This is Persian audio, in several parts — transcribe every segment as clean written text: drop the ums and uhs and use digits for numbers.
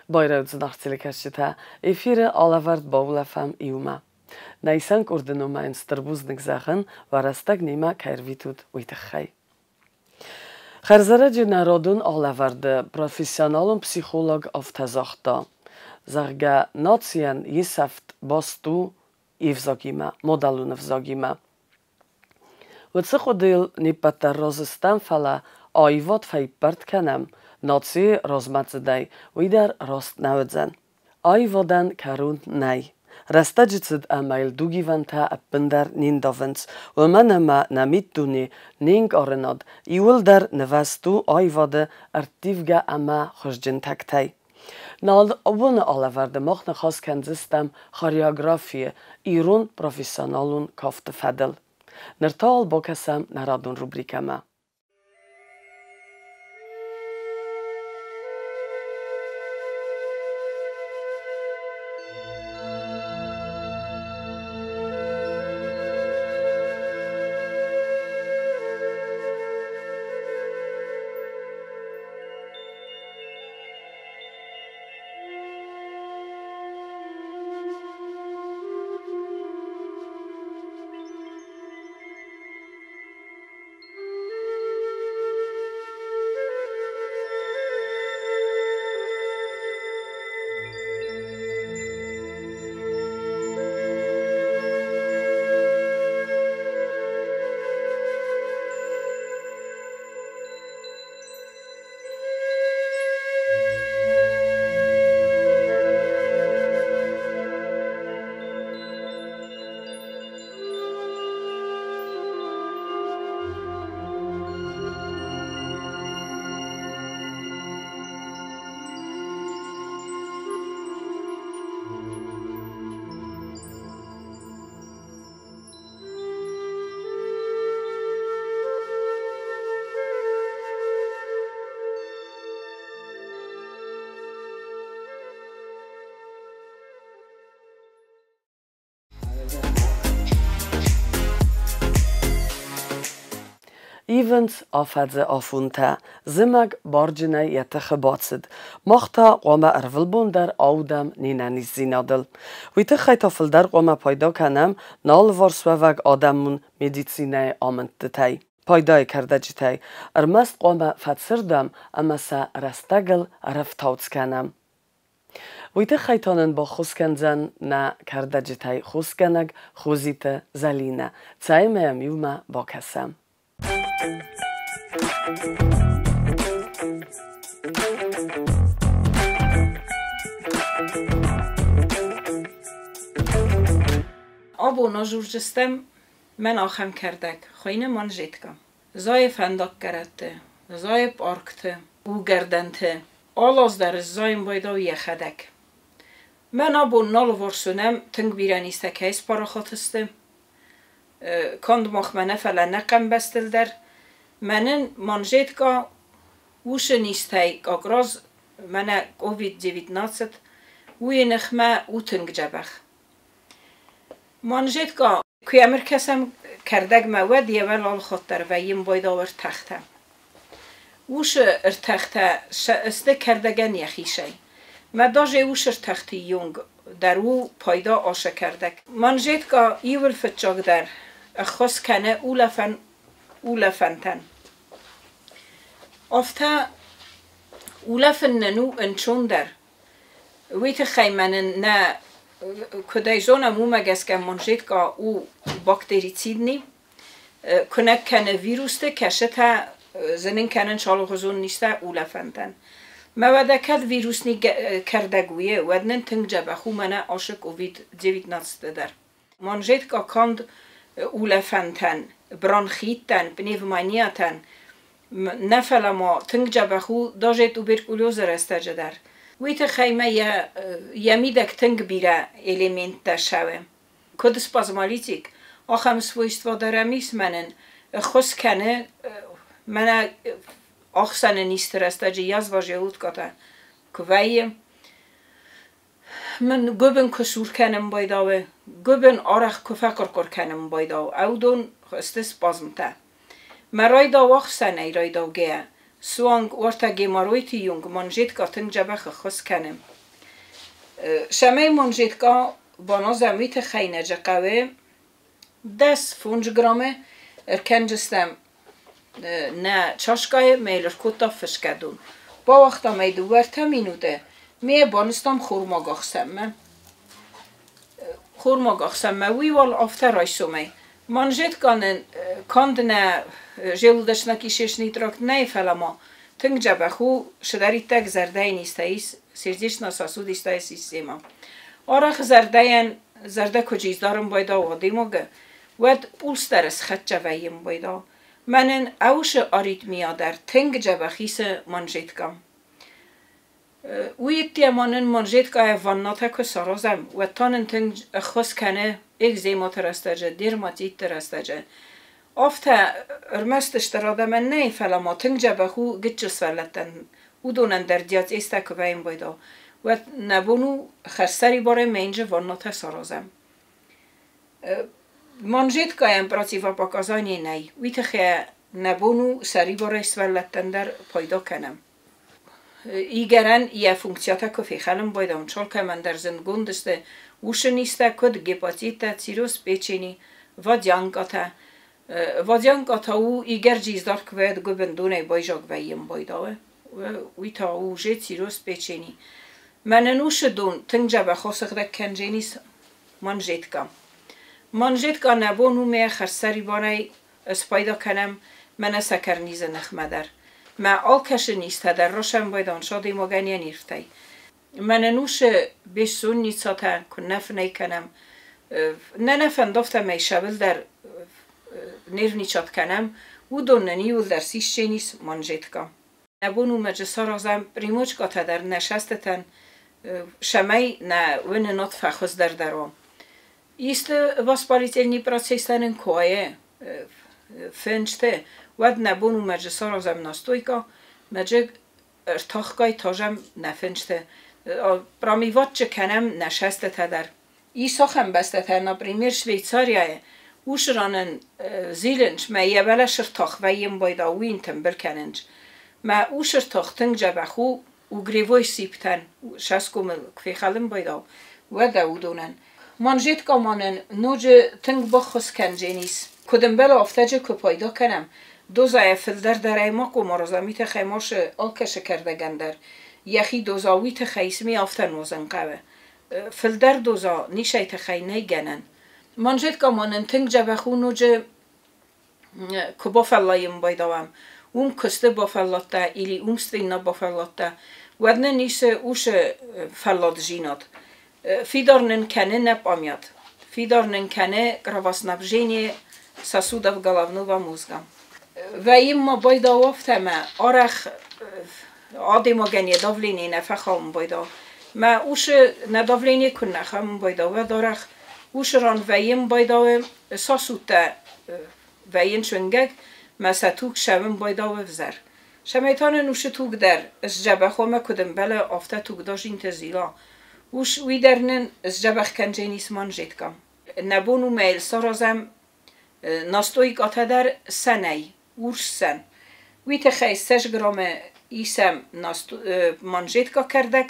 Bayrağı nartsilikashita efire alavard baulafam iuma. Найсанк орденомайн старбузник захан варастаг нима кайрвитуд уйтахай. Харзараджи народун алавард профессионалун психолог автазахта. Зарга нациан есафт басту ивзагима, модалун взагима. Вцеходил нипата розстан фала айват файпарт канам. Наци розмацдай уйдар рост навдзан. Айвадан карун най. Rastadzicid amail dugivanta appendar nindovens, ulmanama namituni ning orenod, iuldar nevastu aivade artivga ama khosjintaktay. Nald obune alavarde mochne khoskenzistem choreografie irun professionalun kafte fadel. Nertal bokasam naradun rubrikama. Events afadze afunta, zimag barjine yete gebotsid. Machta qoma ervilbon der audam ninani zinadel. Wite khaytafel der qoma payda kanam, nal varswavag adamun medicine amantitay. Payday kardajitay. Ermast qoma fatsirdam, amasa rastagel raftauts kanam. Wite khaytanen ba khuskanzan na kardajitay khuskanag khuzite zalina. Tsaymeyam yuma bakasam. Abo nożurczystem menachem kerdek, choine manżytka. Zaje fendak kerette, zaje parkte, ugerdente, alas der zajem bajda jechedek. Men abo nalvorsunem tüngbirenistek heis parachatıste. Kand mach mene fele nekem bestilder. Menen manżytka uszynistej agraz mene COVID-19 ujenech me utüngjebech. Manżytka kuyemer kesem kerdeg me wed yevel al khatter ve yim bayda ver taxta. Uş taxta este kerdegen yaxishay. Me daje uş taxti jung در او پایدا آشه کردک. منجیت ایول فتچاق در خواست کنه اولفنتن. افتا اولفن ننو انچون در ویت خیمنن نه کدای زونه مومگس که منجیت او باکتریسید نی کنک کنه ویروس ده کشه تا زنین کنن شالو خزون نیسته اولفنتن. مواد کد ویروس نی کردگویه ودنن تنگ جبه خو منه آشه کووید-19 در. منجیت کاند اولفنتن، برانخیتن، پنیومانیاتن، نفل ما تنگ جبه خو داجه توبرکولوز رسته جدر. ویت خیمه یمیدک تنگ بیره الیمنت داشته. کد سپازمالیتیک آخم سویست و درمیس منن خس کنه منه آخسن نیست رسته جی یز و جهود کتا کوی من گوبن کسور کنم بایداوه گوبن آرخ کفکر کر کنم بایداو او دون استس بازمته مرایدا واخسن ای رایدا گه سوانگ ورتا گمارویتی یونگ منجید کاتن جبخ خس کنم شمه منجدکا بانا زمیت خینه جقوه 10 گرامه ارکنجستم نه چاشکای میلر کتا فشکدون با وقتا می دوور تمینوده می بانستم خورما گاخسم ویوال آفته رایسو می منجد کاند نه جلودش نکیشش نیتراک نه فلما تنگ جبخو شداری تک زرده نیستاییس سیردیش نساسو دیستای سیستیما آرخ زرده کجیزدارم بایدا وادی موگه ود پولس درس خط جویم بایدا منن اوش آریتمیا در تنگ جبخیس منجد کم ویتی منن منجد که وانناتا که سرازم و تانن تنگ خس کنه ایک زیما ترستجه دیر ماتیت ترستجه آفتا ارمستش تراده من نه فلما تنگ جبخو گچس ولتن او دونن در دیات ایستا که بایم بایدا و نبونو خرسری باره منجه وانناتا سرازم منجد که امپراتی و پاکازانی نه ویت خیه نبونو سری باره سولتن در پایدا کنم ایگرن یه فونکسیاتا که فیخلم بایدم چون که من در زندگون دسته وش نیسته کد گپاتیتا تیروس پیچینی وادیانگاتا او ایگر جیزدار که باید گو بندونه بایجاگ ویم بایداوه ویتا او جه تیروس پیچینی من نوش دون تنگ جبه خواستق ده کنجینیس منجد که نبونو می خرسری بانه اسپایدا کنم من سکر نیز نخمدر ما آل کش نیست در روشن باید آنشا دیموگنی نیرفتی من نوش بیشون نیستا تا که نف نیکنم نه نفن دفته می شبل در نیر نیچات کنم و دون نیول در سیش چینیس منجد کم نبونو مجسا رازم پریموچ که تا در نشستتن شمی نه ون نات فخوز در درام ایست واسپاریتلنی پراسیستن کوایه فنجته ود نبونو مجلسا رازم ناستویکا مجگ ارتاخگای تاجم نفنجته برامیوات چه کنم نشسته تدر ای ساخم بسته تر نپریمیر شویتساریه اوش رانن زیلنج ما یه بلش ارتاخ ویم بایدا وین تنبر کننج ما اوش ارتاخ تنگ جبخو و گریوی سیبتن شسکو مل کفی خلم بایدا و دودونن منجد که مانن نوج تنگ بخص کنجینیس کدم بلا افتاجه که پایدا کنم دوزای فلدر در ایماق و مرازمیت خیماش آلکش کرده گندر یخی دوزاویت خیسمی افته نوزن قوه فلدر دوزا نیشیت خینه گنن منجد که مانن تنگ جبخو نوجه که بافلایم بایداوم اوم کسته بافلاتا ایلی اوم ستوینا بافلاتا ودنه نیسه اوش فلاد جیناد فیدارنن کنه نپ آمیاد فیدارنن کنه گرواس نبجینی ساسودا в головну و мозгам. و این ما بایدا وفته ما آرخ آدم گنی داولینی نفخام بایدا ما اوش نداولینی کن نخم بایدا و دارخ اوش ران و این بایدا ساسوتا و این چونگک ما ستوک شوم بایدا و وزر شمیتان نوش توک در از جبه خومه کدم بله آفته توک داشت این تزیلا اوش ویدرنن از جبه کنجینیس منجد کم نبونو میل سارازم ناستوی گاته در سنی ورش سن ویت خیلی 6 گرام ایسم منجد که کردک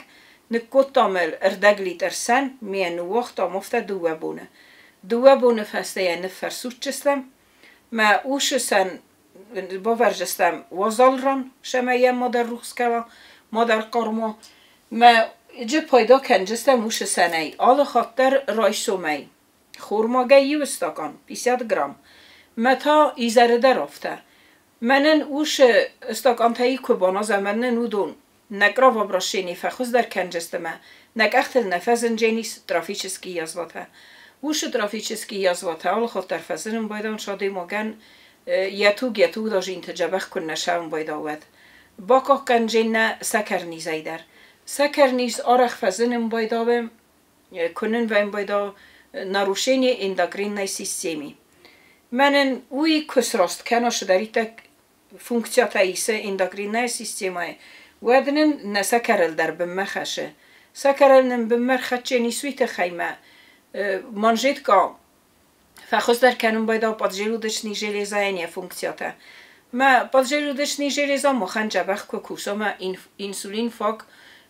نکوت تامل اردگ لیتر سن میان وقت آمفته دوه بونه فسته یه نفر سوچ جستم ما اوش سن باور جستم وزال ران شمایه مادر روخس کلا مادر قرما ما جه پایدا کن جستم اوش سنی آل خاطر رایسو می خورماگه یو استاکان 50 گرام متا ایزره در افته منن اوش استاکان تایی کبانا زمنن نودون نگرا و براشینی فخوز در کنجستمه نگ اختل نفذن جینیس ترافیچسکی یازواته اوش ترافیچسکی یازواته آل خود در فزنم بایدان شاده مگن یتو داج این تجبخ کن نشون بایداود باکا کنجین نه سکر نیزای در سکر نیز آرخ فزنم بایداوم کنن و این بایدا narušenje endokrinnej sistemi. Menen uj kusrost kenoš daritek funkcija ta ise endokrinnej sistema ودنن نسكرل در بمخشه سكرلن بمرخچه نسویت خیمه منجد که فخوز در کنون بایدا پادجلودشنی جلیزاینی فونکسیاته ما پادجلودشنی جلیزا مخن جبخ که کوسا ما انسولین فاک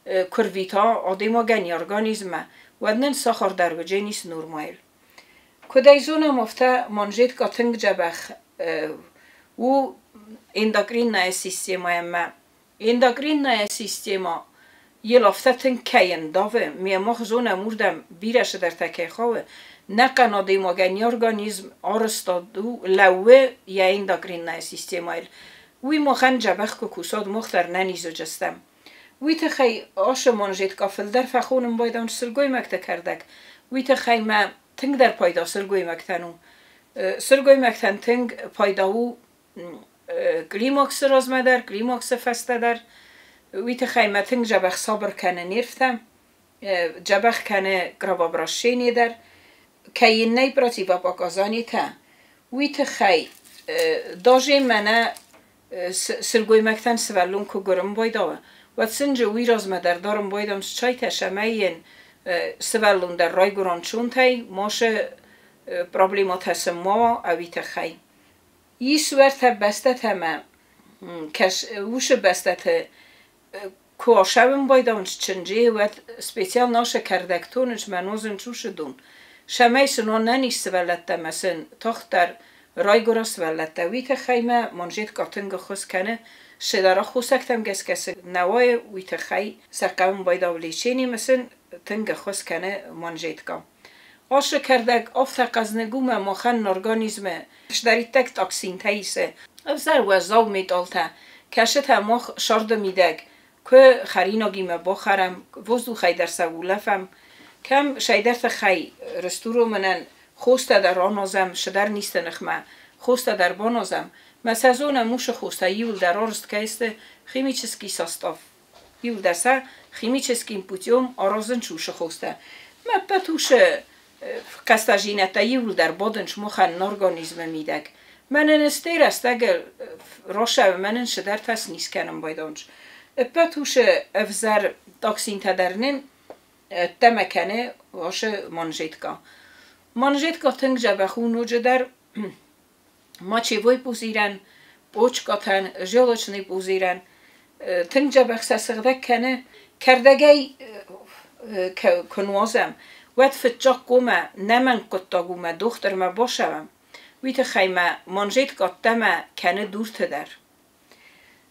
کرویتا آدیماگنی ارگانیزم ودنن ساخر در وجه نیست نورمایل کدای زونه مفته منجد کاتنگ جبخ و اندوکرین نه سیستم ما اندوکرین نه سیستم یه لافتن کین داوه میامخ زونه موردم بیرش در تکی خواه نکن آدیماگنی ارگانیزم آرستادو لوه یا اندوکرین نه سیستم وی مخن جبخ که کساد مختر ننیزو جستم وی تخی آش منجد کافل در فخونم بایدان سرگوی مکته کردک وی تخی ما تنگ در پایدا سرگوی مکتنو سرگوی مکتن تنگ پایداو کلیماکس رازمدر کلیماکس فسته در وی تخی ما تنگ جبخ صبر کنه نیرفتم جبخ کنه گرابابراشینی در که نی براتی و باگازانی تا وی تخی داجه منه سرگوی مکتن سوالون که گرم بایداوه و سنج وی رازمدر دارم بایدم چای تشمه سوالون در رای گران چون تای ماشه پرابلیمات هستم ما اوی تخی یه سوارت بسته همه وش بسته که آشاوم بایدم چنجه و سپیسیال ناشه کردکتونش منوزن چوش دون شمه سنو ننیست سوالت مثلا تاخت در رای گران سوالت وی تخی ما منجد کاتنگ خوز کنه شدارا خوستم گس کس نوای وی تخی سقام بایدا ولیچینی مثل تنگ خوست کنه منجد کام آش کردک افت قزنگو مخن ارگانیزم شداری تک تاکسین تایسه افزر وزاو میدالتا کشت مخ شارد میدگ که خریناگی بخرم وزدو خی در سوولفم کم شیدر تخی رستورو منن خوست در آنازم شدر نیست نخمه خوست در بانازم مسازون موش خوسته یول در آرست که است خیمیچسکی ساستاف یول در سر خیمیچسکی پوتیوم آرازن چوش خوسته مپتوش کستاجینتا یول در بادنش مخن ارگانیزم میدک منن استیر است اگر روشه منن شدر تس نیست کنم بایدانش پتوش افزر تاکسین تدرنن تمکنه واشه منجد که تنگ جبخون وجه در ماچی وی پوزیرن بوچ کاتن جلوچنی پوزیرن تنگ جبخ سسغدک کنه کردگی کنوازم وقت فتجاق گومه نمن کتا گومه دختر ما باشم ویت خیمه منجد کاتم کنه دورت در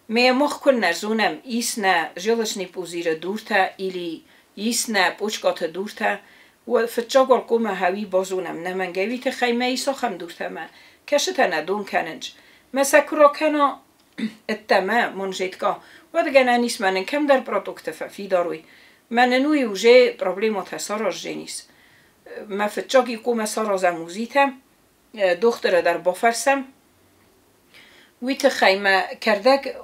میامخ کل نرزونم ایس نه جلوچنی پوزیر دورت ایلی ایس نه بوچ کات دورت و فتجاق گومه هاوی بازونم نمنگه ویت خیمه ایسا خم دورتمه کشت ندون کننج مسکرا کنا اتما منجد که و دیگه نیست من کم در پرودکت فی داروی من نوی وجه پرابلیمات ساراج جنیس ما فتجاقی کومه سارازم موزیتم دختر در بافرسم ویت خیمه کردک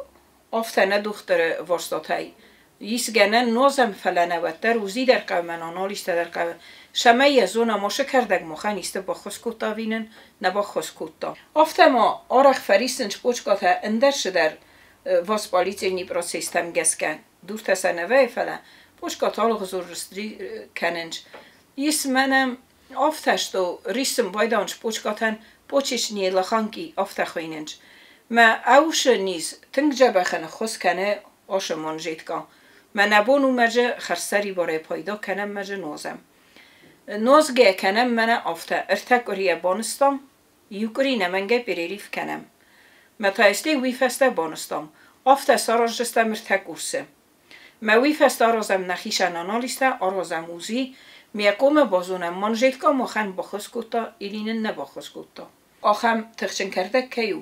آفتنه دختر ورستاتای یس گنن نوزم فلانه و در وزی در قوم من آنالیست در قوم شمه یزونا ماشه کردک مخن ایسته با خسکوتا وینن نه با خسکوتا آفته ما آرخ فریستنش پوچکاتا اندرش در واسپالیتینی پروسیستم گسکن دور تسنوه فلان پوچکاتا لغزور رستری کننج یس منم آفتش دو ریستم بایدانش پوچکاتن پوچش نیه لخانکی آفته خویننج ما اوش نیز تنگ جبخن خس کنه آش منجد که من نبونو مجه خرسری باره پایدا کنم مجه نوزم نوزگه کنم من آفته ارتک اریه بانستم یوکری نمنگه پریریف کنم متایسته وی فسته بانستم آفته ساراج جستم ارتک ارسه ما وی فسته آرازم نخیشن آنالیسته آرازم اوزی میقوم بازونم منجد که مخن بخص کتا ایلین نبخص کتا آخم تخشن کرده کیو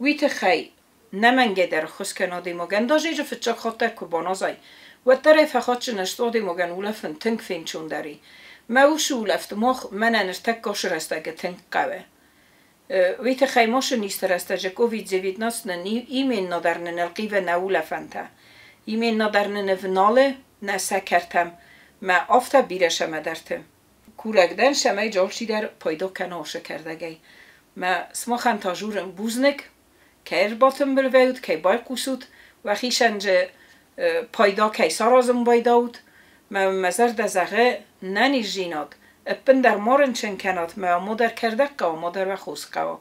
وی تخی نمنگه در خص کناده مگن داجه جا فتجاق خاطر که بانازای و طرف خاطر نشتاده مگن اولفن تنگ فین چون داری ما اوش اولفت مخ من انرتک کاش رسته گه تنگ قوه وی تخی ماش نیست رسته جه کووید 19 نی ایمین ندارن القیوه نولفن تا ایمین ندارن نفناله نسه کرتم ما آفتا بیرشم درتم کورکدن شمه جالچی در پایدا کناشه کردگی ما سماخن تاجورم بوزنک که ارباطم بلوید که بای قسود و خیشنج پایدا که سارازم بایداود ما مزر دزغه ننی جیناد اپن در مارن چن کنات ما مادر کرده قوا مادر و خوز قوا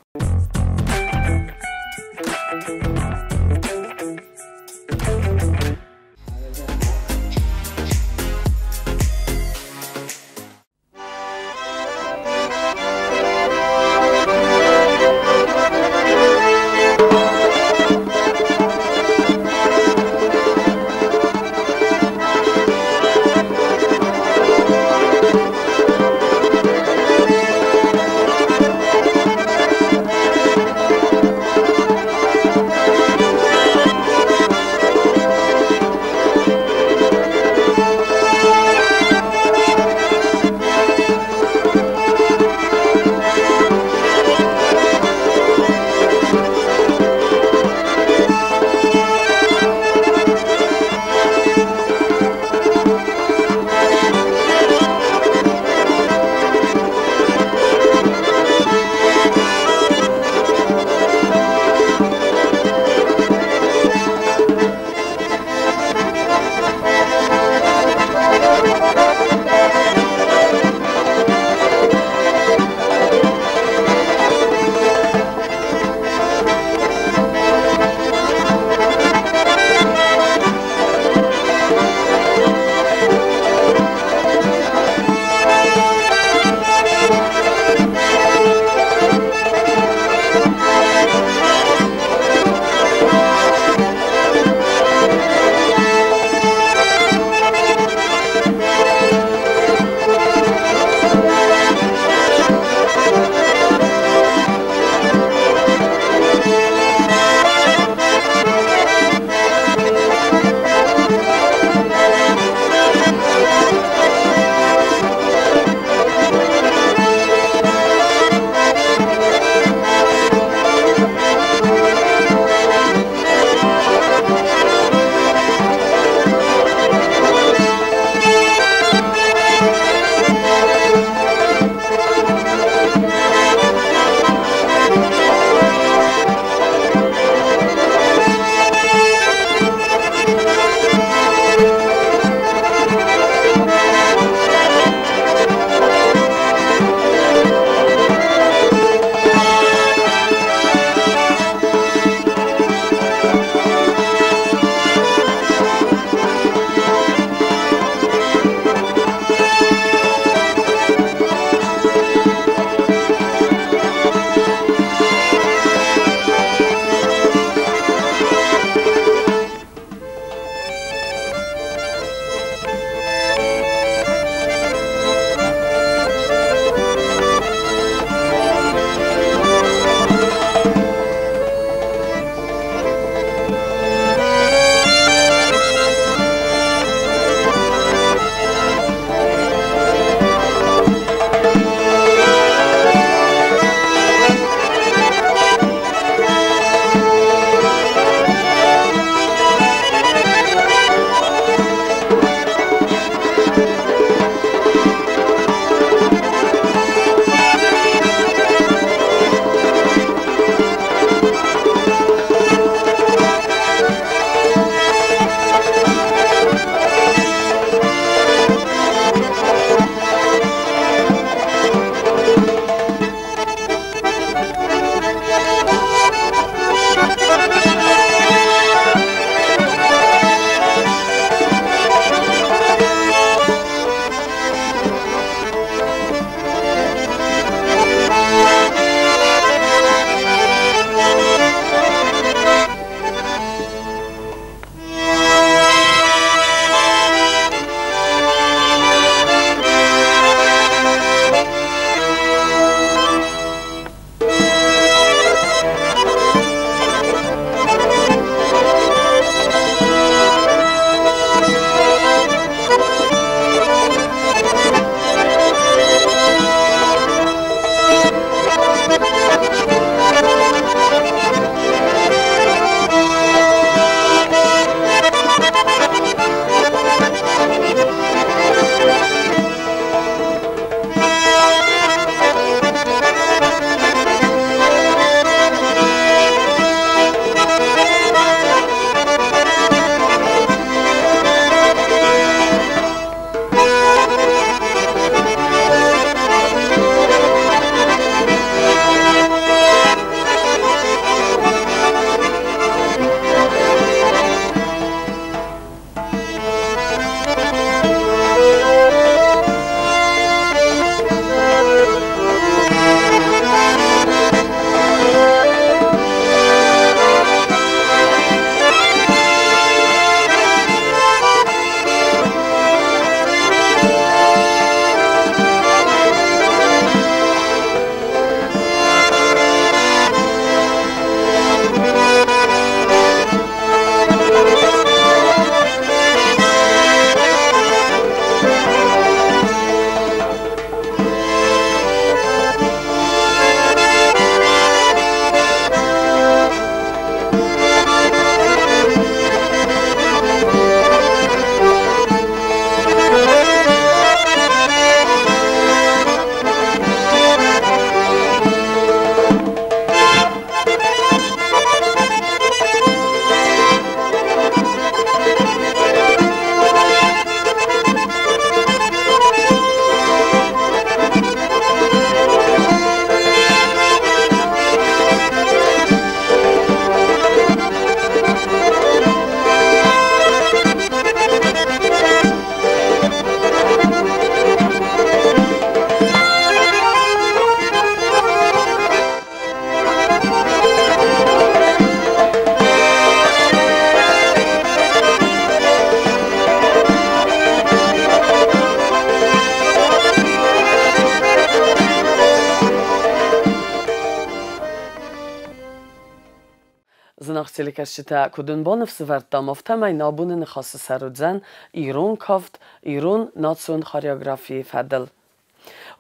زناختیلی کشیده کدوم بانف سوارد دامافته می نابون نخواست سرودزن ایران کافت ایران ناتسون خاریوگرافی فدل.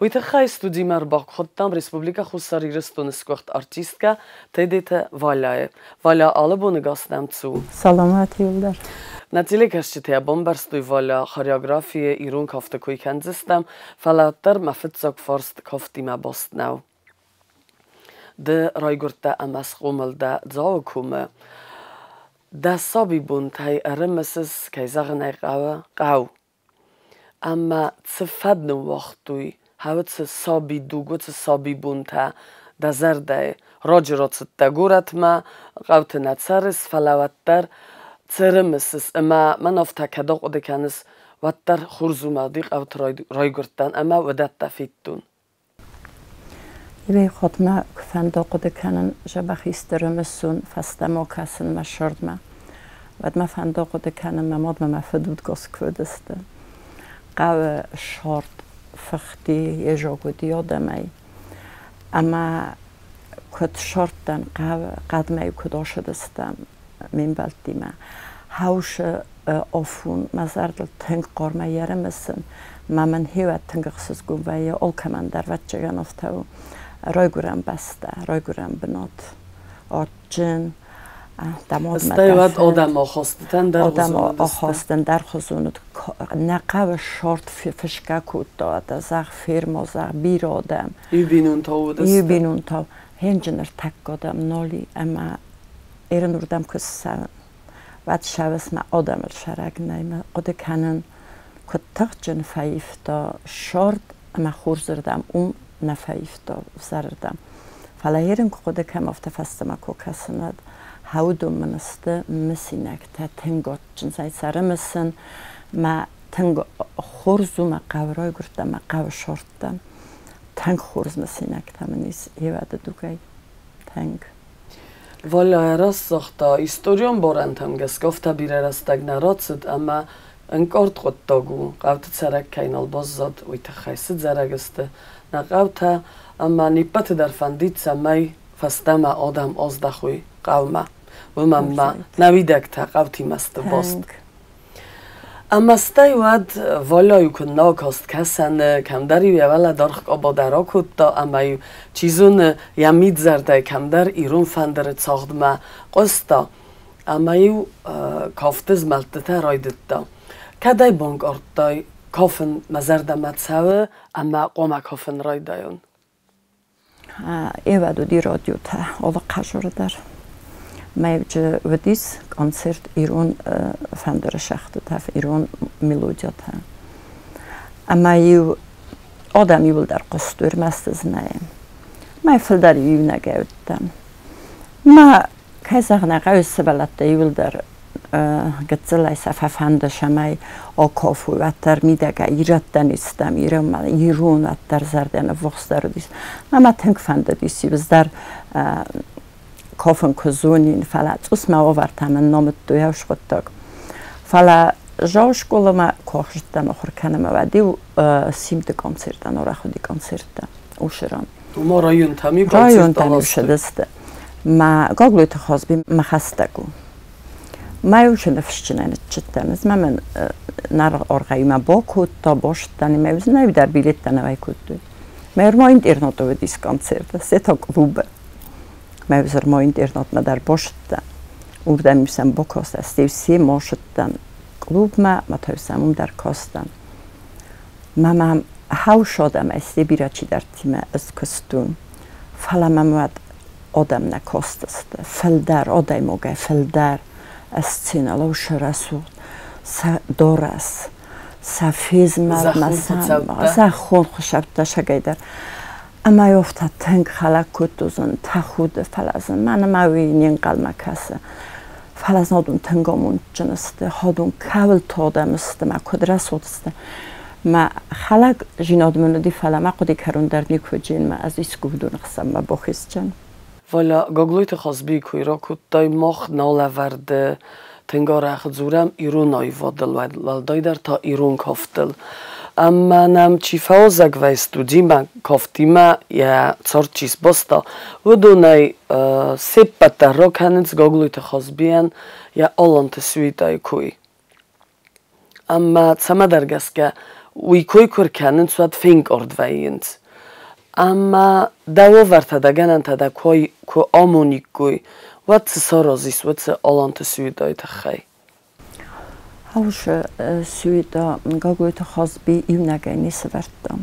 ویت خواهی استودی مر با خودتام ریسپوبلیکا خوستاری رستون اسکوخت آرتیستکا تیدیت والای. والا آله بونگاستم تو. سلامتی یولدر. نتیلی کشیده بامبرستوی والا خاریوگرافی ایران کافته کوی کنزستم فلاتر مفتزاک فارست کافتی ما باست نو. ده رایگرده امس قومل ده زاو کومه ده سابی بون تای ارمسز که زغنه قاو اما تفد نو وقتوی هاوت سابی دوگو سابی بون تا ده زرده راجرات تگورت ما قوت نتسرس فلاوتر ترمسز اما من افتا کداق اده کنس وتر خورزو مادیق قوت رایگردن اما ودت تفیدتون یه خودم کفند قد کنن جبخیسترم سون فستم کسن مشردم ود ما فند قد کنن مماد ما فدود گس کودست قو شرط فختی یه جوگودی آدمی اما کد شرطن قو قدمی کداش دستم من بلدی ما هاوش آفون مزرد تنگ قرمه یرمسن ما من هیوت تنگ خصوص گم و یه اول کمان در وچه گنفتو رایگورم بسته، رایگورم بنات آجن دماد استایواد آدم آخواستن در آدم آخواستن در خزوند نقاب شرط فشکه کود داد زغ فرما زغ بیر آدم یبینون تا هنجنر تک آدم نالی اما ایران اردم کسان وقت شوست ما آدم شرک نیم قد کنن که تقجن فایفتا شرط اما خورزردم نفایفتا زردم فلاهیرن که خود کم افته فستم که کسند هودو منسته مسینک تا تنگات جنسای سره مسن ما تنگ خورزو ما قورای گردم ما قو شرطم تنگ خورز مسینک تا منیس یه وعده دوگای تنگ والا راست ساختا ایستوریون بارن تنگس گفته بیره رستگ نراتسد اما انکارت خود داگو قوت سرک کینال باز زاد وی تخیصد زرگسته نقوته اما نیپت در فندید سمی فستم آدم آزدخوی قومه و من نویدک تا قوتی مست باست اما استایواد والایو کن ناکاست کسن کم داری اولا دارخ آبا درا کد دا اما یو چیزون یمید زرده کم در ایرون فندر ساخدمه قستا اما یو کافتز ملتته رایدت دا کدای بانگ آرد دای کافن مزرده مدسوه اما قوم کافن رایدایون ایوادو دی رادیو تا اوه قجور در میوجه ودیس کنسرت ایران فندر شخص تف ایران ملودیا تا اما یو آدم یول در قصدور مستز نیم ما فلدر یو نگودم ما کیزاق نقاوی سبلت یول در گتزلای صفحه فنده شمای آکافو واتر میدگه ایراد دنیستم ایرون واتر زردن وقت در دیس ما تنگ فنده دیسی بز در کافن کزونین فلا اسم آوردم من نامت دویاش خودتاگ فلا جاوش کلا ما کاخشتن آخر کنم و دیو سیمت کنسرتن آره خودی کنسرتن اوشران ما رایون تامی شدسته ما گاگلوی خواست بیم مخستگو ما یوش نفشتنه نچتن از من نر آرگایی ما با کود تا باشتنی ما یوز نوی در بیلیت تنوی کود دوی ما ارما اینترنت و دیس کنسرت سه تا کلوبه ما یوز ارما اینترنت ما در باشتن اردم میسم با کاست استیو سی ما شدن کلوب ما تایسم در کاستن ما هاو شدم استی بیرا چی در تیم از کستون فلا ما آدم نکاست است فلدر آدم موگه فلدر استینا لوش رسول دورس سفیز مثلا زخون خوشبته شگیدر اما یافته تنگ خلق کتوزن تخود فلزن من ماوی نین قلمه کسه فلزن هادون تنگامون جنسته هادون کول تادم استه ما کد رسول استه ما خلق جیناد منو دی فلا ما قدی کرون در نیکو جین ما از ایسکو بدون قسم ما بخیست جن والا گاگلویت خازبی کوی را کد دای مخ ناله ورده تنگار اخد زورم ایرون آی وادل ولدای در تا ایرون کافتل Amma nam ci fauzak wej studzima koftima ja corcis bosta udunej sipata rokanec goglujte hozbijan ja olante svitaj kuj. Amma samadargaska ui kuj kurkanen suat fink ordvejins. Amma dałowarta da gananta da kuj ku omunikuj watse sorozis watse olante svitaj tachaj. Haush suida goglujte hozbi ivnagajni severta.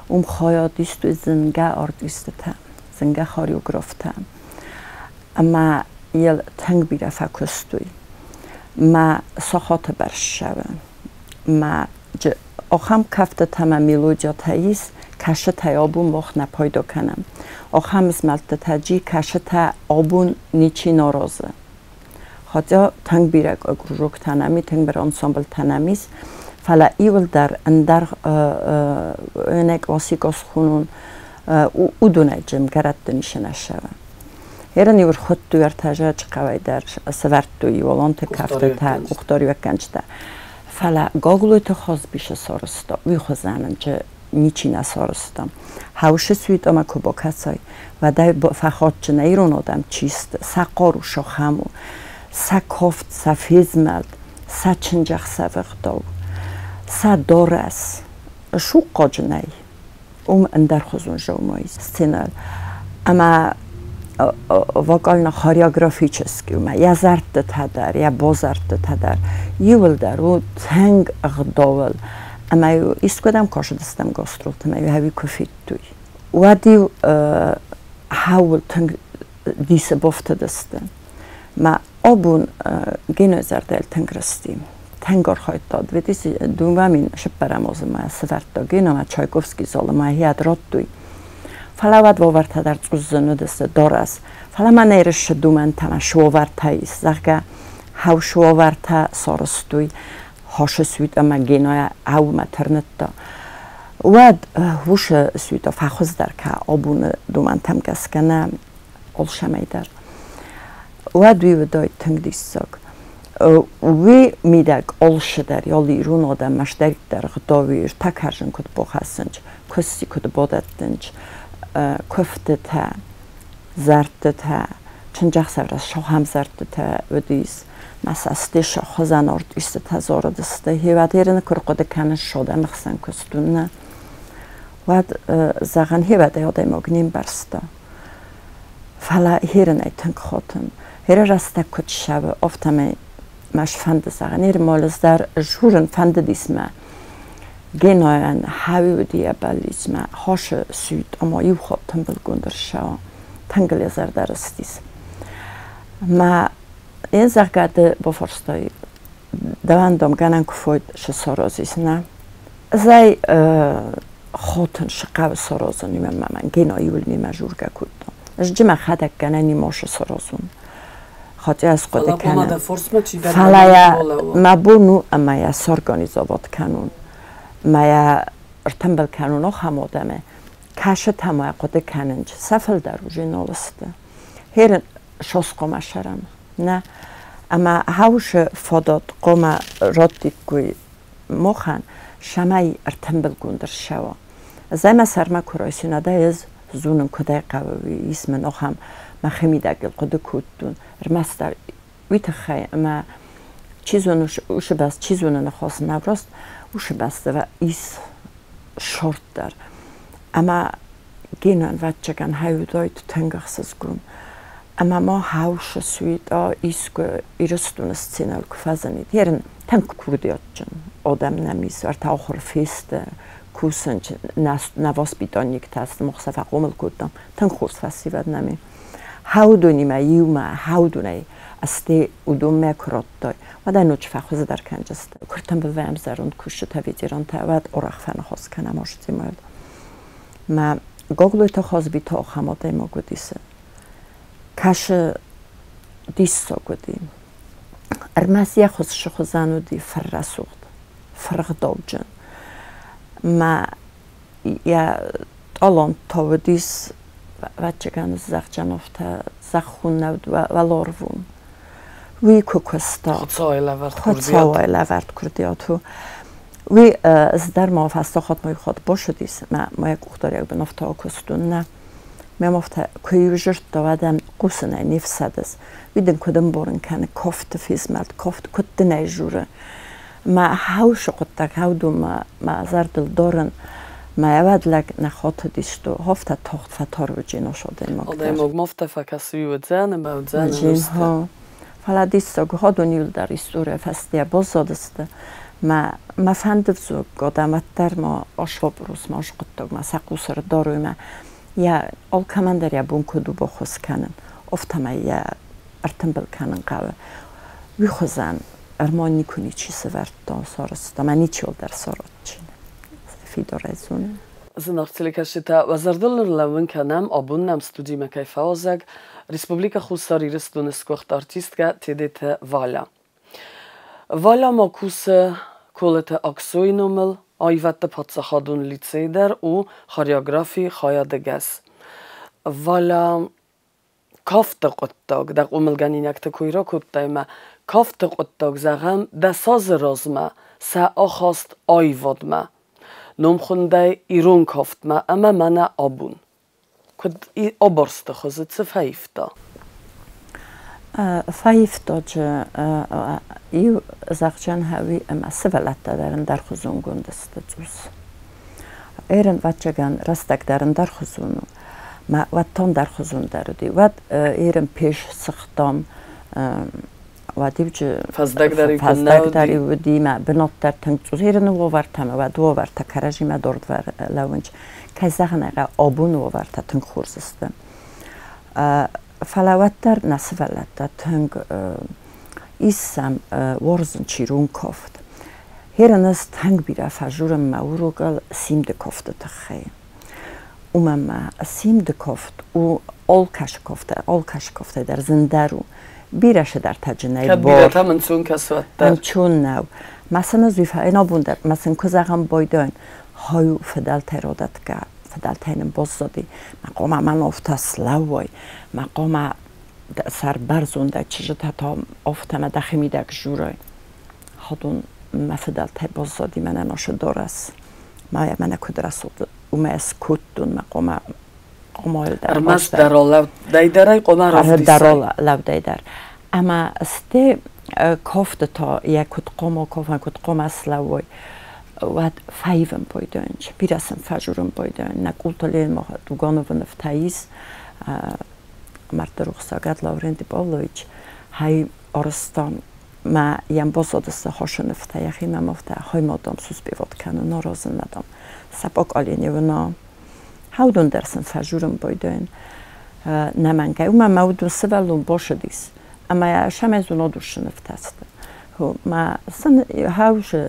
Khayat istu zinga artistete, zinga choreografte. Amma yel tangbira fakustui. Ma sochot bershave. Ma okham kafte tama melodia tais kashta abun moch napaydo kanam. Okham ismalte taji kashta abun nichi naroze. Hatta tangbira grup tanami tangbira ensemble tanamis فلا ایول در اندر öneg vasikos hunun udunajım garatdınışı naşava. Heran yur xuttu yartaja çıqavaydar severttu yolante kafta ta uxtori vakançta. Fala gogluytu xozbişe sorusta. Uy xozanınca niçina sorusta. Havşı suit ama kubokasay ve da faxotçına irun odam çist saqoru şoxamu sakoft safizmald saçıncaq savıqdov. Sadoras, шукоджнай, андархозун жомой сценар, ама вокально хореографически, я зарт тадар, я бозарт тадар, ювелдар, у тэнг агдовал, ама ю искодам кошдастам гостролт, ама ю хави кофиттуй. Уади хаул тэнг дисе бофтадасты, ма обун генозардел тэнграстим. Tengor hajtad, vedis dumamin шепарамоза моя сверто генома Чайковский зола моя ядротуй. Фалавад вовартадар цуззунудес дорас. Фаламанерш думан тама шовартайс. Зага хау шоварта соростуй. Хоше свит ама геноя ау матернетта. Уад вуше свито фахоздар ка обун думан тамгаскана олшамайдар. Уад вивдай тенгдиссаг. وی میدک آلش در یالی رون آدم مشترک در خداویر تکرشن کد بخشنج کسی کد بادتنج کفته تا زرد تا چنجاق سفرش شو هم زرد تا ودیس مساستی شو خزان آرد است تا زارد است هیوادیرن کرقد کنش شده مخسن کستونه واد زغن هیواد یادم مگنیم برسته فلا هیرن ایتن خاتن هیر راسته کد شب افتمه ماش فند سعی مالس در جورن فند دیسم گناین هاوی دیه بالیسم هاش سوید اما یو خوب تنبل گندر شوا تنگل زر درستیس ما این زرگاده با فرستای دواندم گنن کفاید شسارازیس نه زای خاتن شقاو سارازون نیمه من گنایی ول نیمه جورگا کودم از جمع خدک گننی ماش سارازون خاطر از خود کنم فلایا مبونو اما یا سرگانیزابات کنون مایا ارتنبل کنون آخم آدمه کاش تمای خود کننج سفل در روزی نالسته هر شاس قوم شرم نه اما هاوش فادات قوم رادی کوی مخن شمای ارتنبل گندر شوا زم سرما کرایسی نده از زونم کدای قوی اسم نخم مخمی دگل قد کودون رمستر ویت خی اما چیزونش اوش بس چیزونه نخواست نبرست اوش بسته و ایس شورت در اما گینن وچگن هایودایت تنگخسز گون اما ما هاوش سوید ایسکو ایرستون سینال کفازنید هرن تنگ کودیاتچن آدم نمیز ورت آخر فیست کوسنج نواس بیدان یک تست مخصف قومل کودم تنگ خورس فسیبت نمی هاودونی ما یوما هاودونی استی ودوم مکراتای و در نوچ فخوز در کنجست کرتم به وام زرند کشت تویدیران تاود اوراق فن خواست کنم آشتی مال ما گوگل تا خواست بی تا خماده ما گودیسه کاش دیسا گودیم ارمسی خواست شخوزانو دی فرسوخت فرق دوجن ما یا الان تا دیس وچگان زخجان افته زخون نود و لارون وی کوکستا خودسای لورد کردیاتو وی از در ما فستا خود مای خود باشدیس ما یک اختاری اگه بنافتا آکستون نه میامفته کیوجرت دوادم قوسنه نفسدس ویدن کدوم بورن کنه کافت فیزملت کافت کد نیجوره ما هاوش قطعه هاودو ما زردل دارن ما یاد لگ نخاط دیستو هفته تاخت فتار و جینا شده آده مفته فکسی و زنه با زنه نسته فلا دیستا گه دونیل در استوره فستی باز زادسته ما فندف زو گادمت در ما آشوب روز ما آشقطتاگ ما سقوسر داروی ما یا آل کمندر یا بون کدو با خوز کنن افتا ما یا ارتنبل کنن قوه وی خوزن ارمان نکنی چی سورد دا سارستا ما نیچی ol در سارد چینه فیدو رزونه Znachcili kašita, vazardolur levin kanem abunnem studijme kaj faozeg, Respublika Khusari ristun skocht artistka tedete Vala. Vala ma kuse kolete aksoinumel, ayvette patsahadun liceder u choreografi khayadegez. Vala kafte qottag, der umelganinekte kuyra kuttayma, kafte qottag zagam, da saz razma, sa akhast ayvadma. نمخونده ایرون کافت ما اما من آبون کد آبرست خوزه چه فایفتا فایفتا جه ایو زخجان هاوی اما سوالت دارن در خوزون گندست جوز ایرن وچگان رستک دارن در خوزونو ما وطان در خوزون داردی وط ایرن پیش سختام و دیوچه فزدک داری و دیما بنات در تنگزوز هیرن وارتامه و دو وارتا کراجی ما دورد وار لونج که زخنه گا آبون وارتا تنگ خورزسته فلاوت در نسولت در تنگ ایسم ورزن چیرون کافت هیرن از تنگ بیره فجور مورو گل سیم ده کافت تخی ما سیم ده کافت و آل کش کافته در زندرو بیرش در تجنه بار که من چون کسوت در چون نو مثلا زیفه اینا بونده مثلا کزاقم بایدان هایو فدال تیرادت که فدال تینم باز زدی مقام من افتا سلوی مقام سر برزونده چیزه تا افتمه دخمی دک جورای هادون ما فدال تی باز زدی من ناش دارس ما من کدرس و از کتون مقام قمال در ارمز در لو دیدره قمار رفتی در لو دیدر اما استه کافت تا یک کت قما کافن کت قما سلوی و فایفم بایدانج بیرسم فجورم بایدان نقولت لیل ما دوگانو و نفتایز مرد رخصاگت لورندی بالویچ های آرستان ما یم بازادسته هاش نفتایخی ما مفته های مادام سوز بیواد کنه ناراض ندام سباک آلینی و نام هاودون درسن فجورم بایدان نمانگه و ما مودون سوالون باشه دیس اما شمزون آدوش نفتست ما سن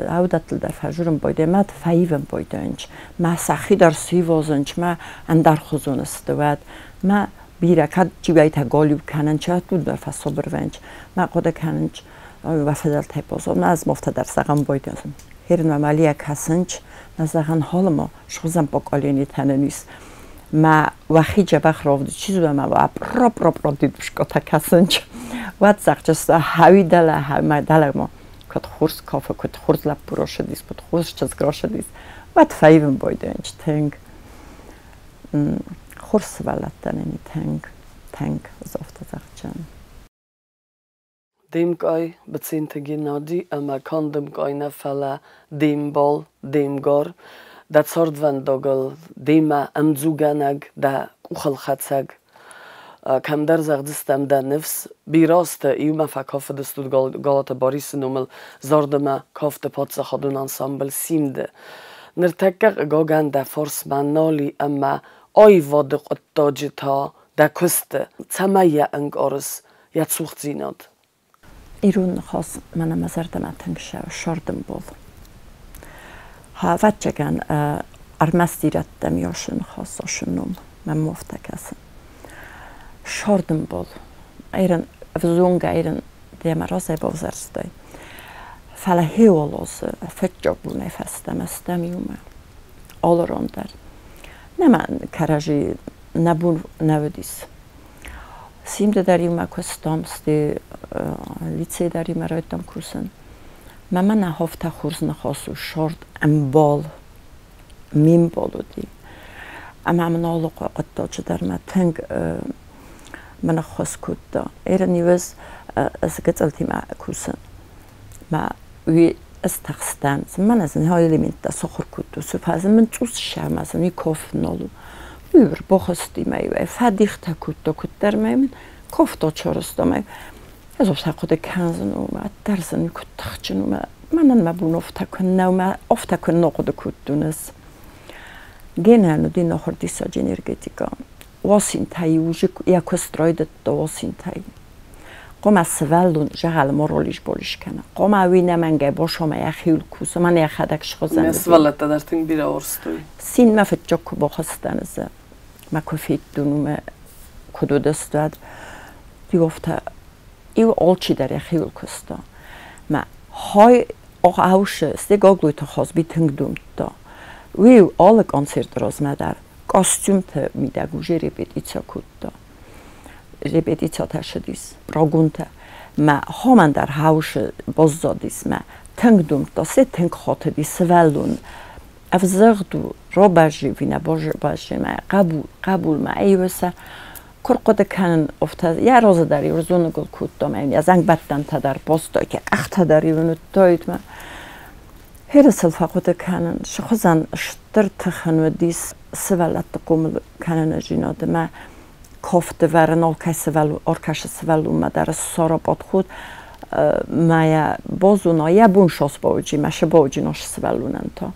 هاودتل در فجورم بایدان ما فایفم بایدانج ما سخی در سیوازنج ما اندر خوزون استواد ما بیرکت جیبایی تا گالیو کنن چه دود در فصابر ونج ما قده کننج و فدل تای بازم نه از مفته در سقم بایدازم هرن و مالی یک هسنج نزدن حال ما شخصم با کالینی تنه نیست ما وقتی جبخ رافت چیزی به ما و پراب دیدوش کتا کسنج وقت زخجست هاوی دل ما کت خورس کافه کت خورس لب پروشه دیست کت خورس چیز گراشه دیست وقت فایون بایدانج تنگ خورس ولدن اینی تنگ زفت زخجن دیم گای بچینت گینادی اما کندم گای نفله دیم بال دیم گار دا صارد ونداگل دیما امزوگانگ دا اوخل خاتسگ کم در زغدستم دا نفس بیراست ایوما فکافه دستود گالات باریس نومل زاردما کافت پاتس خادون انسامبل سیمده نرتکق گاگن دا فارس منالی اما آی واد قطاجی تا دا کسته تمایه انگ آرس یا سوخت زیناد ایرون خواست منم ازردم تنگشه شاردم بود ها وچگن ارمستیرت دمیاشن خواستاشنم من مفته کسن شاردم بود ایرن افزونگه ایرن دیگه مرازه بازرسته فلا هیوالازه فتجابونه فستم استمیومه آلران در نه من کراجی نبون نودیس سیمده داریم کستامستی لیتسی داریم رایتم کرسن من هفته خورز نخواستو شرط امبال میم بالودی اما من آلوقا قطع در ما تنگ من خواست کد نیوز از قتلتی ما کوسن ما وی استخستان من از نهایی لیمیت سخر کد سپس من توس شرم از نی کاف نالو ویر بخستی میوه فدیخت کد در من کافتا چرستا می از افت خود کنزن و ما درزن کد تخچن و من بون افت کن نو ما افت کن نقد کد دونس گنه دی نخور دیسا جنرگتیکا واسین تایی وجه یک استراید دا واسین تایی قم از سوالون جهال مورولیش بالیش کنه قم اوی نمنگه باشم یخیل کوسه من یک خدکش خوزنده سوالت در تنگ بیره آرستوی سین مفت جاکو بخستن از ما کفید دونوم کدو دستاد دی گفته ایو آلچی در یخیل کستا ما های آوشه استگاگلوی تا خواست بی تنگ دوم دا وی آل کنسرت راز مدار کاستوم ته میدگوجه رپتیچا کود رپتیچا تشدیس راگونته ما همان در هاوش بازدادیس ما تنگ دوم تا سه تنگ خاطر دی سوالون افزردو رابجی وینا باجی ما قبول ما ایوسه کرقد کنن افتاد یا روز داری روزون گل کود دام یا زنگ بدن تا در باستای که اخت داری ونو داید ما هر سلفاقود کنن شخصان شتر تخنو دیس سوالات قوم کنن جیناد ما کافت ورن آرکش سوالو ما در ساراباد خود ما یا بازونا یا بون شاس باوجی ماشه باوجی ناش سوالونن تا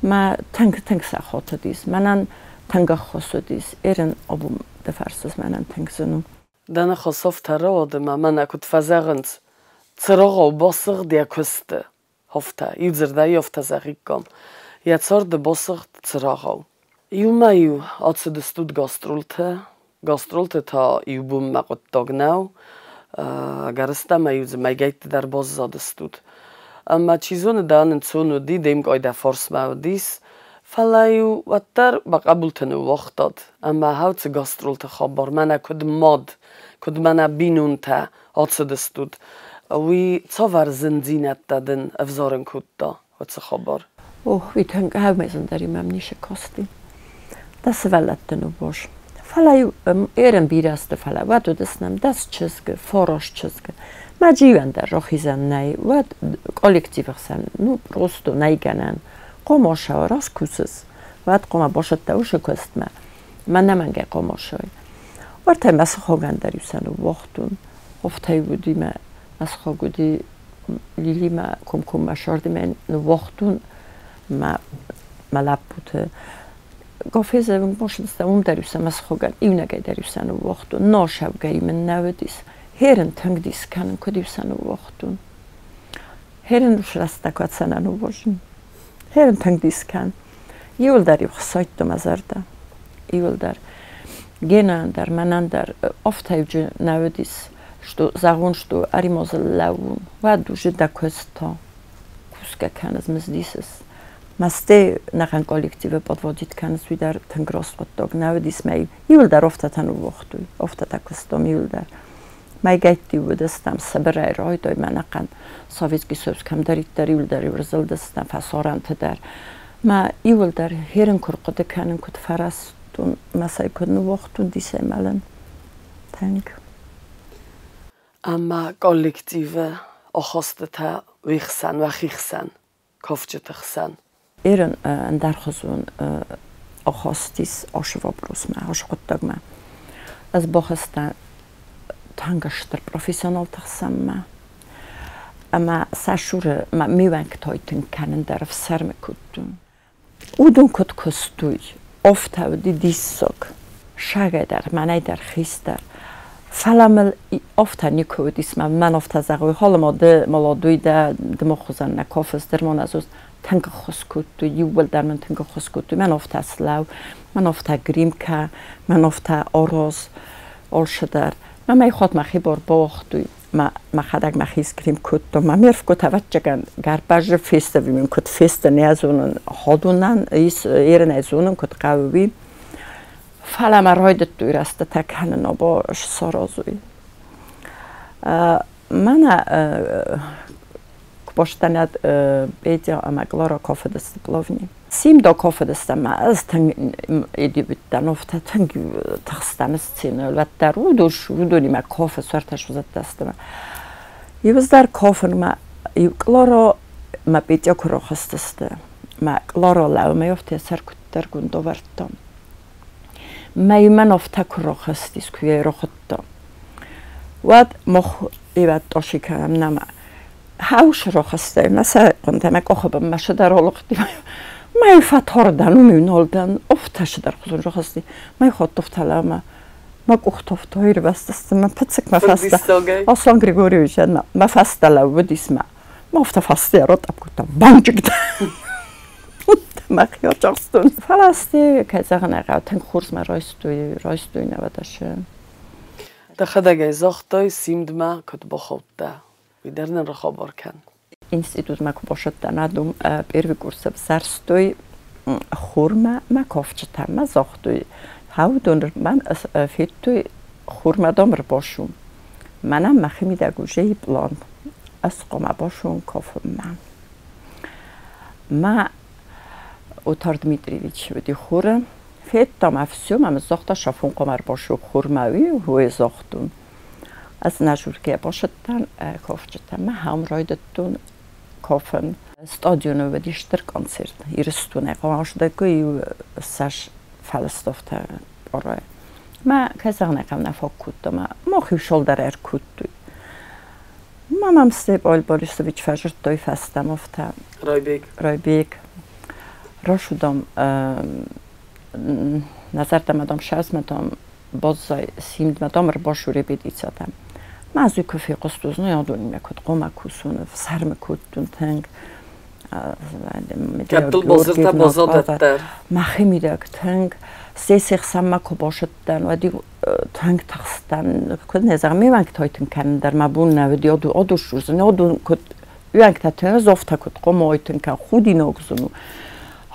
ما تنگ سخات دیس منن تنگ خواست دیس ایرن آبوم دفرسوز منن تنگ زنو دانا خصاف ترا آدم من اکود فزاغند چراغ و باسق دیا کسته هفته یو زرده یافته زغیق کم یا چار ده باسق چراغ یو ما یو آتسو دستود گاسترولته تا یو بوم مقود داگناو گرسته ما یو زمگیت در باز زادستود اما چیزون دانن چونو دیدیم که ایده فارس مودیس فلایو واتر با قبول تنو وقت داد اما هاوت گاسترولته خبر من کد من بینون تا آتسو دستود وی چاور زنزینت دادن افزارن کود دا و چه خبر؟ وی تنگ هاو میزن داریم هم نیشه کاستی دست ولد دنو باش فلایو ایرن بیرسته فلای ودو دستنم دست چزگه فاراش چزگه ما جیوان در را خیزن نی ود کالکتیو خسن نو پروستو نیگنن قماشا راست کوسز ود قما باشد دوش کست من نمنگه قماشای ورطه مسخ خوگن دریوسن و وقتون افتای بودیم از خواهدی لیلی ما کم مشاردی من وقتون ما لب بوده گفته اون باشه دستم دریوسم از خواهد ایو نگه دریوسن و وقتون ناشب گری من نودیس هرن تنگ دیس کنن کدیوسن و وقتون هرن روش رسته کد سنن و باشن هرن تنگ دیس کن ایول در ایو خسایت دو مزرده ایول در گنن در منن در افتای جو نودیس что загон что аримоза лавун ва душе да коста куска канас мздисес масте нахан коллективе подводит канас видар тенгрос готдог навдис мей ил дар офтатан вохтуй офтата костом ил дар май гайти будастам сабрай ройдой манақан советский союз кам дарит дар ил дар рзалдастам фасорант дар ма ил дар херен курқода канан кут фарастун масай кун вохтун дисемален танк اما کالکتیو آخاسته تا ویخسن و خیخسن کافچه تخسن ایران در خزون آخاستیس آشوا بروس ما آش خود داگ ما از باخستن تنگشتر پروفیسیونال تخسن ما اما سشور ما میوانک تایتن کنن در افسر میکودون اودون کد کستوی افتا و دیسوک شاگه در منای در خیستر فلامل افتا نیکودیس من افتا زغوی حالا ماده مالادوی ده مخوزن نکافز در من ازوز تنگ خسکوتو یول در من تنگ خسکوتو من افتا سلاو من افتا گریم که من افتا آراز آرشدر من می خود مخی بار باختوی ما خداگ مخیز گریم کتو من میرف کت اوت جگن گرباج فیست ویمیم کت فیست نیازونن هادونن ایرن ایزونن کت قوی فعلا مرایدت دوی راسته تکنن آباش سارازوی من باشتند بیدیا اما گلارا کافه دست بلافنی سیم دا کافه دستم از تنگ ایدی بیتن افته تنگ تخستن استین البته رو دونی ما کافه سرتش وزد دستم یوز در کافه ما گلارا ما بیدیا کرا خستسته ما گلارا لو میافتی سر کتر گندو وردم من افته کرا خستیس که رو خودم واد مخ ایواد داشی کنم نما هاوش رو خسته مثلا قندم اگه خوبم مشه در حال قدیم ما فتاردن و میونالدن افتش در خودم رو خستی ما خود افتالا ما گفت افتایی رو بستست ما پتسک ما فسته اصلا گریگوریوش ما فسته لو بدیس ما افته فسته رو تب کتم بانج گدم ما خیار چاستون فلسته که زغن اقا تنگ خورس ما رایستوی نودشه دخدگه زاختای سیمد ما کد بخوده ویدرن را خبر کن اینستیتوت ما که باشد دندم بیروی کورس سرستوی خورما ما کافچتم ما زاختوی هاو دونر من فیتوی خورما دامر باشم منم مخیمی دگوژه بلان از قما باشم کافم ما اوتار دمیتریویچ ودی خورم فیتام افسیوم هم زاخته شافون قمر باشو خورماوی هوی زاختون از نجور که باشدن کافچتم ما هم رایدتون کافن stadionı ve diştir konser. İristune qamaşdaki saş falstofta oraya. Ma kazağına kamna fakuttu ma xuşoldar kuttu. Mamam Stepol Borisović fajrtoy fastam ofta. Raybek. Roshudam nazardam adam şazmatam bozay simdmadam rboshuri beditsatam. Mazui kofi qostuzno yadunim yakut qomakusun sarmekutun tang Kaptul bozırta bozadattar. Mahimidak tang sesig samma ko boshatdan va di tang taxstan kod nezar mevank toytun kan dar mabunna ve di odushuz ne odun kod uyank tatun zofta kod qomoytun kan khudi nogzunu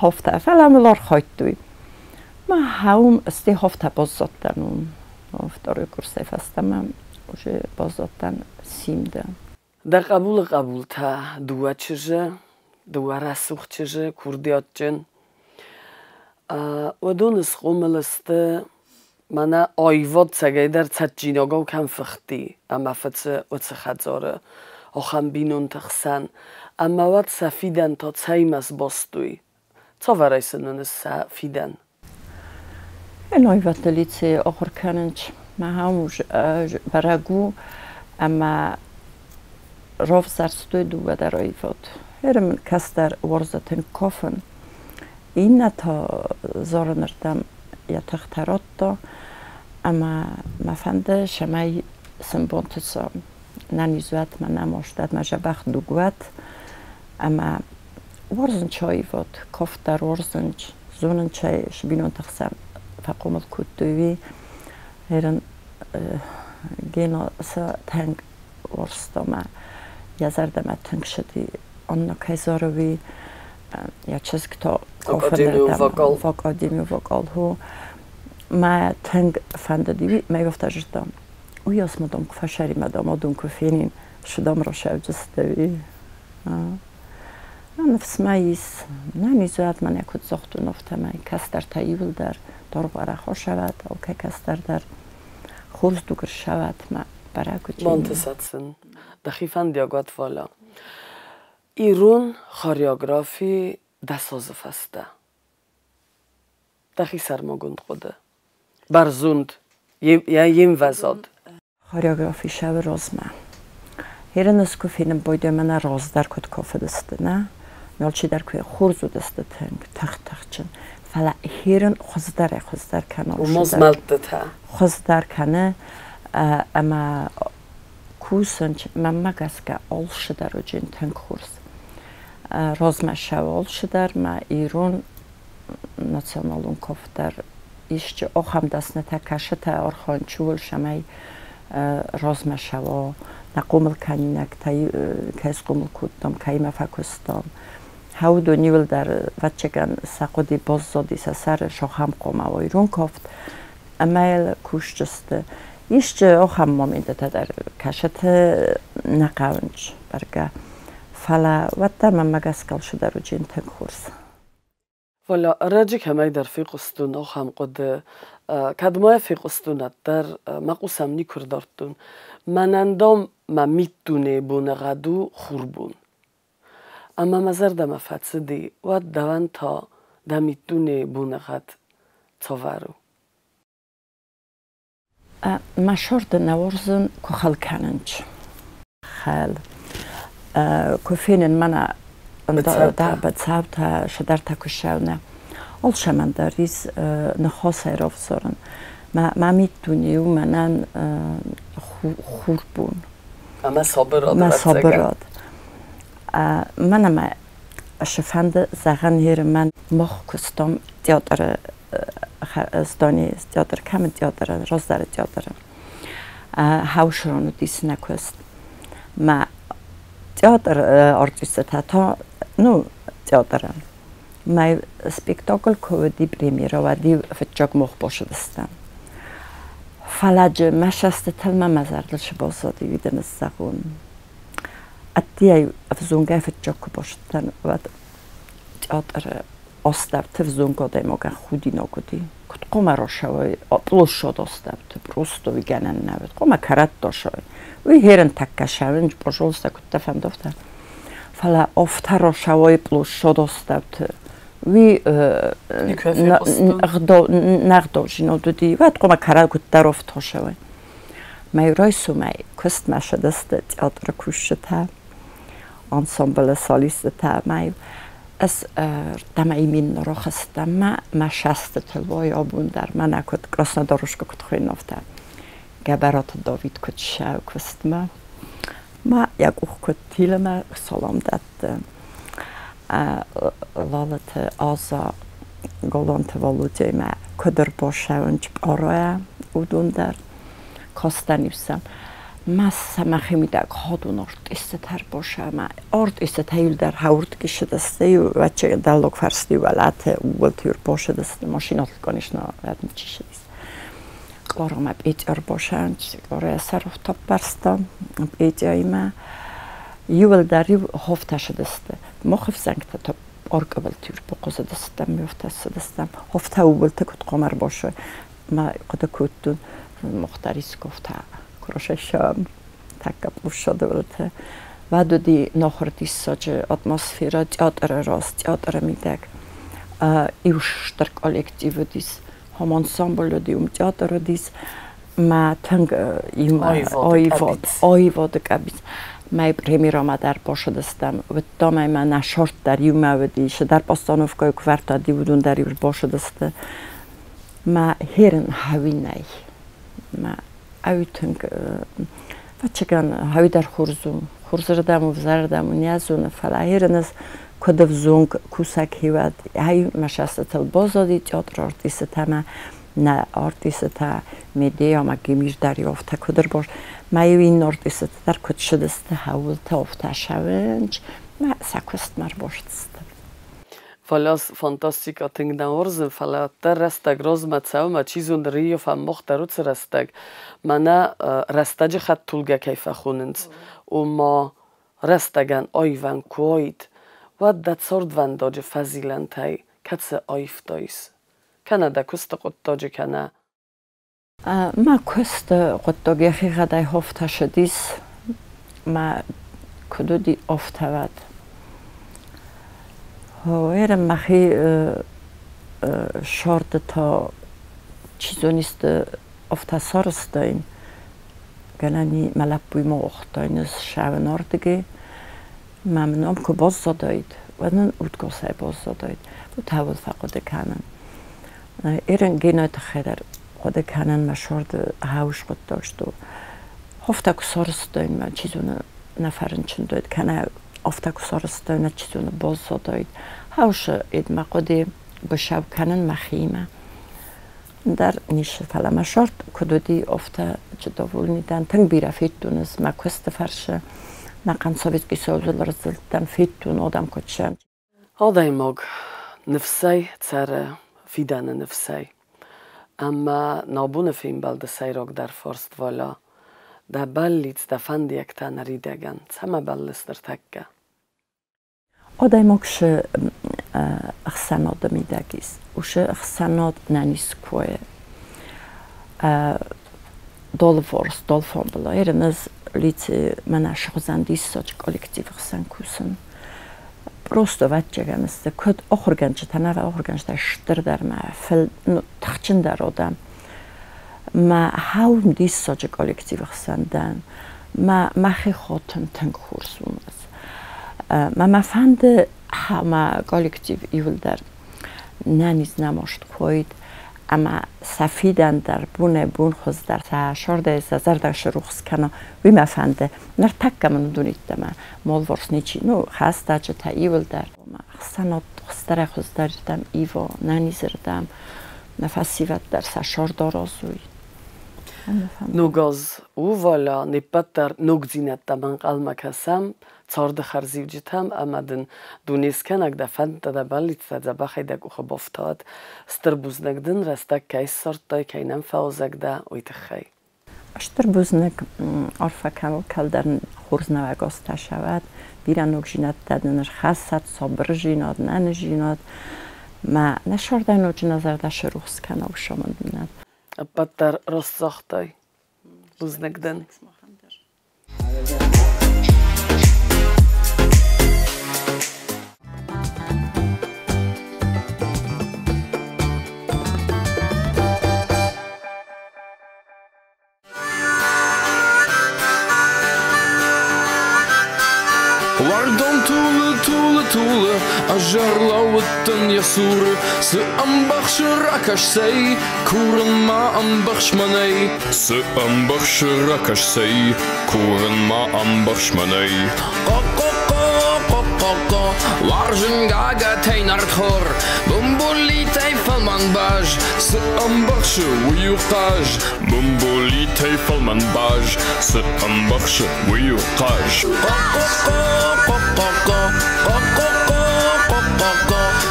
hafta falamlar khaytui ma haum sti hafta bozattan hafta kurse fastamam уже базотан симда. Да قبول تا دو چیزه دو رسوخ چیزه کردیات جن و دونس قوملسته من آیواد سگای در تجیناگو کم فختی اما فتس و تخدزاره آخم بینون تخسن اما وقت سفیدن تا تایم از باستوی تا ورایسنون سفیدن این آیواد لیتse آخر کننچ ما هموش برگو اما راف زرستوی دو و در آیفاد هرم کس در ورزتن کافن این تا زارنردم یا تخترات دا اما مفنده شمای سنبانتسا ننیزوات من نماشتد مجبخت دوگوات اما ورزنچ آیفاد کاف در ورزنچ زوننچ شبینون تخسم فقومت کدوی هرن گینا سا تنگ ورستما یزردم تنگ شدی آن کیزاروی یا چیز که تا آکادمی وکال هو ما تنگ فنددی می گفته جدم اوی از مدام که فشاری مدام آدم که فینین شدم را شو جستوی نفس ماییس نمیزود من یکود زختون افته من کس در تاییول در دارو خوش شود او که کس در خورز دوگر شود ما برای کچین منتصدسن دخیفن دیاگات والا ایرون خاریوگرافی دساز فسته دخی سرماگوند خوده برزوند یم وزاد خاریوگرافی شو رازمه هیرن اسکو فیلم بایده من راز در کد کافه دسته نه میالچی در کوی خورزو دسته تنگ تخت چن فلا هیرن خوز در کنه و مزملت تا خوز در کنه اما کوسنچ من مگس که آل شده رو جین تنگ خورز رازمه شو آل شده ما ایرون ناسیونالون کاف در ایشچه آخم دست نتا کشه تا آرخان چول شمای رازمه شو نقومل کنینک تای کس قومل کودم کای مفکستم هاو دو نیول در وچگان ساقودی باز زدی سر شخم قوم و ایران کافت امایل کوش جسته ایشچه آخم مامیده تا در کشت نقاونج برگه فلا وقتا من مگس کل شده رو جین تنگ خورس. ولی راجع که می در فیق استون هم قد کدومای فیق استونت در مقصم نیکردارتون من اندام ما میتونه بونه غدو خوربون. اما مزر دم فتصدی و دوان تا دمیتونه بونه غد تاورو. مشورد نورزن که خال کننج. خال كوفين منا بتصابتها شدرتها كشاونا أول شيء من داريس نخاصة رافزارن ما ميتوني ومنن خوربون ما صابرات ما صابرات من ما شفند زغن هير من مخ كستم تياتر استاني تياتر كم تياتر رازدار تياتر هاوشرانو ديس نكوست ما تئاتر ارتیست تا نو تئاترم ما سپیکتاکل کودی پریمیرا و دی فتجاک مخ باشه دستم فلج مشست تلم مزردلش بازادی ویدن الزغون اتیای افزونگه فتجاک باشتن و تئاتر استاب تفزونگا دیماگن خودی نگودی کت قمر شوی پلوش شد استاب پروستو ویگنن نبود قمر کرد داشوی وی هرن تکشاونج پروژلسته کت فهم دفتر فلا افترا شوی پلوش شد استاب وی نقدوشی ندودی و قمر کرد کت درفت هاشوی میرای سومی کست مشدست تئاتر کوشته انسامبل سالیسته می از تمایمین را خستم ما شست تلوای آبون در من اکت کراسنوداروشکا کت خوی نفته گبرات داوید کت شاو کستم ما یک اوخ کت تیل ما سلام داد لالت آزا گلانت والوجه ما کدر باشه ونج آرای اودون در کاستنیوسم ما سمخی میدک هادون آرتیست تر باشه ما آرتیست تایل در هاورد کشید دسته و چه دلوک فرستی ولات اول تیر باشه دسته ماشینات کنیش نه ردم چی شدیست کارم ما بیتر باشه کار صرف تا برستم بیتری ما یول داری هفته شدسته مخف زنگت تا آرگ اول تیر بقصد دستم میفته دستم هفته اول تکت قمر باشه ما قد کودون مختاریس گفته کارش شام تکب بوشده ولته و دودی نخوردی ساج اتمسفера تئاتر راست تئاتر میدک ایوش در کالکتیو دیس هم انسامبل دیوم تئاتر دیس ما تنگ ایم آیواد کبیز ما پریمیرا ما در باشه دستم و دام ما نشرت در یوم ودی شدر پاستانوفکای کورتا دیودون در یور باشه دسته ما هرن هاوینای ما اوتنگ و چکن هاوی در خورزردم و وزردم و نیازون فلاهرن از کدف زونگ کوسک هیواد هاوی مشاسته البازادی تئاتر آرتیست ما نه آرتیست میدی اما گمیر دریافته کدر باش ما این آرتیست در کد شدست هاول تافته شونج ما سکست مر باشست Fallas fantastika ting den orzen falla der resteg rozmet ma چیزون ریو فهم مختروت رستگ منه رستج خد طولگه کیفه خوننز و ما رستگن آیون کوید و دت سرد ونداج فزیلن تای کتس آیف دایس کنه ده کست قطاج کنه ما کست قطاجی خیلی دای هفته شدیس ما کدودی افته ود هویرم مخی شارد تا چیزو نیست افته سارستاین گلانی ملپوی ما اختاین از شاون آردگی ممنوم که باز زداید و نن اودگاسای باز زداید و تاول فقط کنن ایران گینای تخیدر خود کنن ما شارد هاوش خود داشت و هفته که سارستاین ما چیزو نفرن چند داید کنه افته که سارستاین چیزو باز زداید هاوش اید مقادی بشو کنن مخیمه در نیش فلما شرط کدودی افته جداول نیدن تنگ بیره فیتون از ما کست فرشه نقن سویت که سوزل رزلتن فیتون آدم کچن هادای ماگ نفسی تره فیدن نفسی اما نابون فیم بلده سیراک در فرست والا ده بلیت ده فند یک تن ریدگن همه بلستر تکه odaj mokszy chsanod midagis, uszy chsanod naniskuje. Dolfors, dolfon było. Jeden z licy mana szozandissoć kolektyw chsankusun. Prosto vatчагам ist kod ochorganç tanava ochorganç da ştırdar ma fel no taçındar odam. Ma haum dissoç kolektyv chsandan. Ma khotun tankursumas. Ma fande ma kolektyv ivildar. Nanis namost koid. Ama safidan dar bune bunhoz dar sa shorde sa zardash ruxkana vima fande nar takkaman dunittama molvors nichi no hasta ta evil dar ma sanot stara khosdardam ivo nanizerdam nafasivat dar sa shordorozui Nugoz uvala nipatar nugzinataman qalmakasam царда харзивжитам амадын дунисканак да фанта да балитса да бахайдак ухабофтад стырбузнагдын растак кайс сорттай кайнам фаузагда уйтахай Штырбузнак орфакал калдарн хурзнавагоста шавад биранук жинаттадныр хасат собржинод нанжинод ма нашордануч назардаш рухскана ушоманднад апатар россохтай бузнагдын Вардон тулы, а жарлауыттын ясуры, сы амбахшы ракашсай, курынма амбахшманай, сы амбахшы ракашсай, курынма амбахшманай. Варжынга гатайнар тхор, бумбулитай фалманбаж, сы амбахшы уюқаж, бумбулитай фалманбаж, сы амбахшы уюқаж.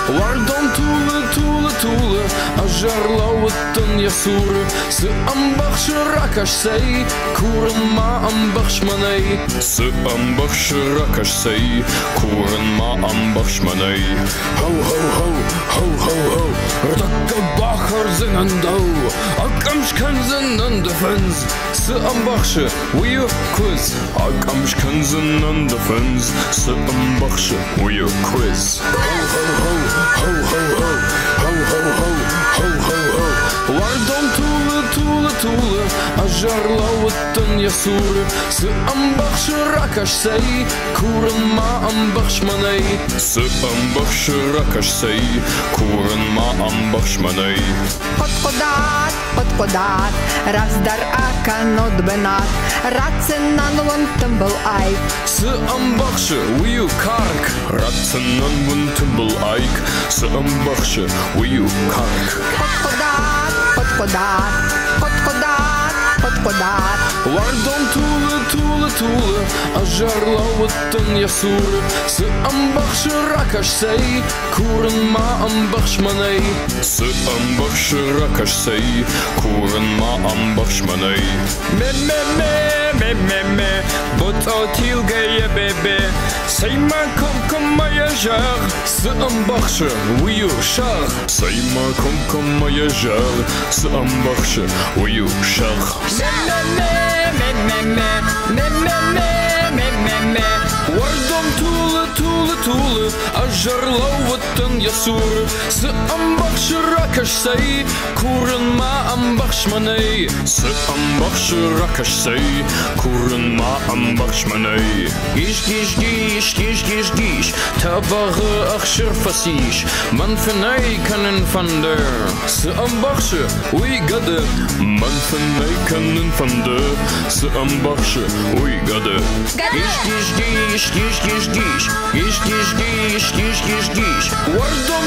Вардон тулы, а жарлауыттын ясуры, сы амбахшы ракашсай, курынма амбахшманай, сы амбахшы ракашсай, курынма амбахшманай. Ho, ртакка бахар зыңандау, акамшканзын дефенс, сы амбахшы уйы күз, акамшканзын дефенс, сы амбахшы уйы күз. Вардон тулы, а жарлауыттын ясуры, сы амбахшы ракашсай, курынма амбахшманай, сы амбахшы ракашсай, курынма амбахшманай. Подкодат, раздар аканот бенат, раценан вантым был айк. Сы амбахшы уйу карк, раценан вантым был айк, сы амбахшы уйу карк. Подкодат. Вардон тулы, а жарлауыттын ясуры, сы амбахшы ракашсай, курынма амбахшманай, сы амбахшы ракашсай, курынма амбахшманай. Ме, бототилга ебебе, сайма комкомая жар, сы амбахшы уйу шар, сайма комкомая жар, сы амбахшы уйу шар. Вардон тулы, а жарлауыттын ясуры, сы амбахшы ракашсай, курынма амбахшманай, сы амбахшы ракашсай, курынма амбахшманай. Гиш, табағы ақшыр фасиш, манфенай канын фандыр, сы амбахшы уйгады, манфенай канын фандыр, сы амбахшы уйгады. Гиш. Вардон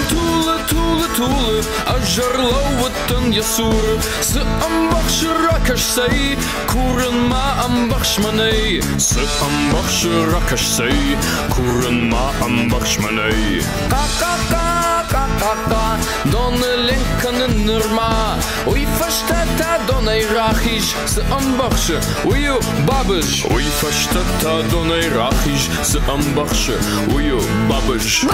тулы, а жарлауыттын ясуры, сы амбахшы ракашсай, курынма амбахшманай, сы амбахшы ракашсай, курынма амбахшманай. ka Donne lenkan nirma Oi fashtata donne rachish Se ambachshe Uyu babish Oi fashtata donne rachish Se ambachshe Uyu babish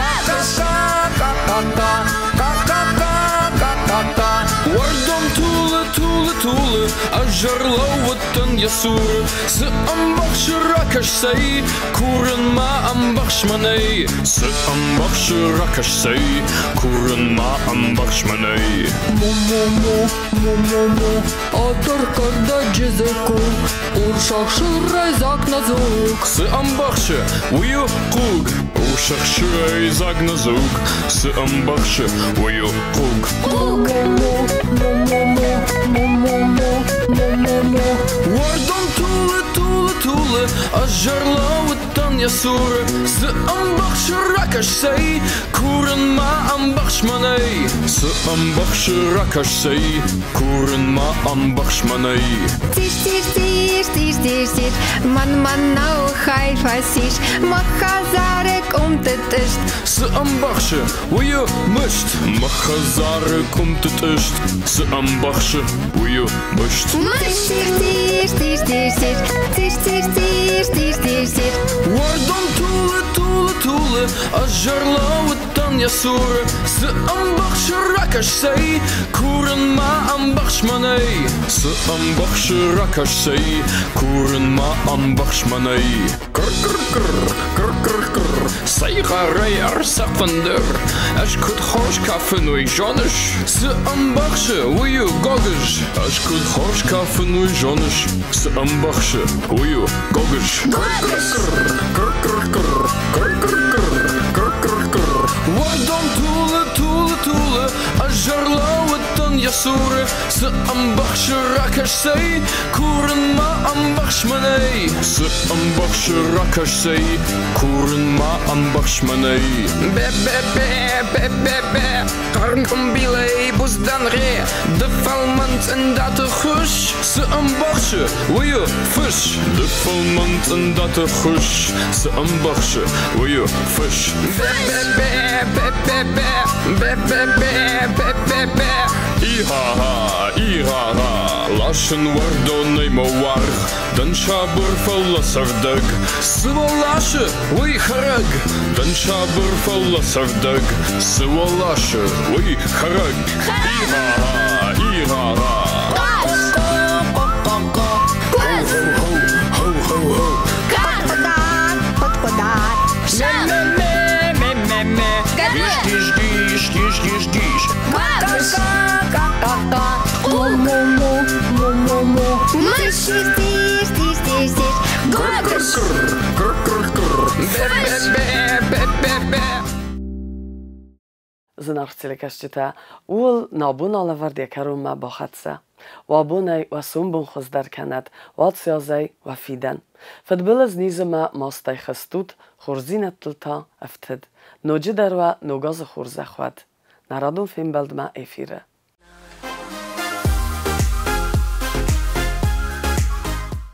Wardom tule Ajarlawatan yasur Se ambachshe rakash say Kuren ma ambachsh manay Se ambachshe rakash say Kuren ma ambachsh manay Atar karda jizeku Urshak shiray zak nazuk Se ambachshe Uyu qug Urshak shiray zak nazuk Se ambachshe Uyu qug Wardom tule Ajarlawatan yasur Se ambachshe rakash say Kuren ma ambachsh manay Se ambachshe rakash say Kuren ma ambachsh manay Tir Man nou gai fasish Machazarek het ist Se ambachshe Uyu must Machazare komt het ist Se ambachshe Uyu must Wardom tule Ajarlawatan yasur Se ambachshe rakash say Kuren ma ambachsh manay Se ambachshe rakash say Kuren ma ambachsh manay Say garay arsafander As could horse kaffen oi jonish Se ambachshe Uyu gogish As could horse kaffen oi jonish Se ambachshe Uyu gogish Wardom tule Ajarlawatan yasur Se ambachshe rakash say Kuren ma ambachsh manay Se ambachshe rakash say Kuren ma ambachsh manay Be Karn bilay buzdan re De falmant en dat de gush Se ambachshe Uyu fish De falmant en dat de gush Se ambachshe Uyu fish Ihaha Lashen wardo neimo warg Dan shabur falasardag Siwalashe Ui harag Dan shabur falasardag Siwalashe Ui harag Ihaha Znachcilikashchita ul nabun alavardia karuma bachatsa وابوني وسنبن خزدر كانت واتسيازي وفيدن فدبلز نيزما ماستي خستوت خورزينة تلتا افتد نوجي دروا نوغاز خورزة خواد نرادون فين بلد ما افيره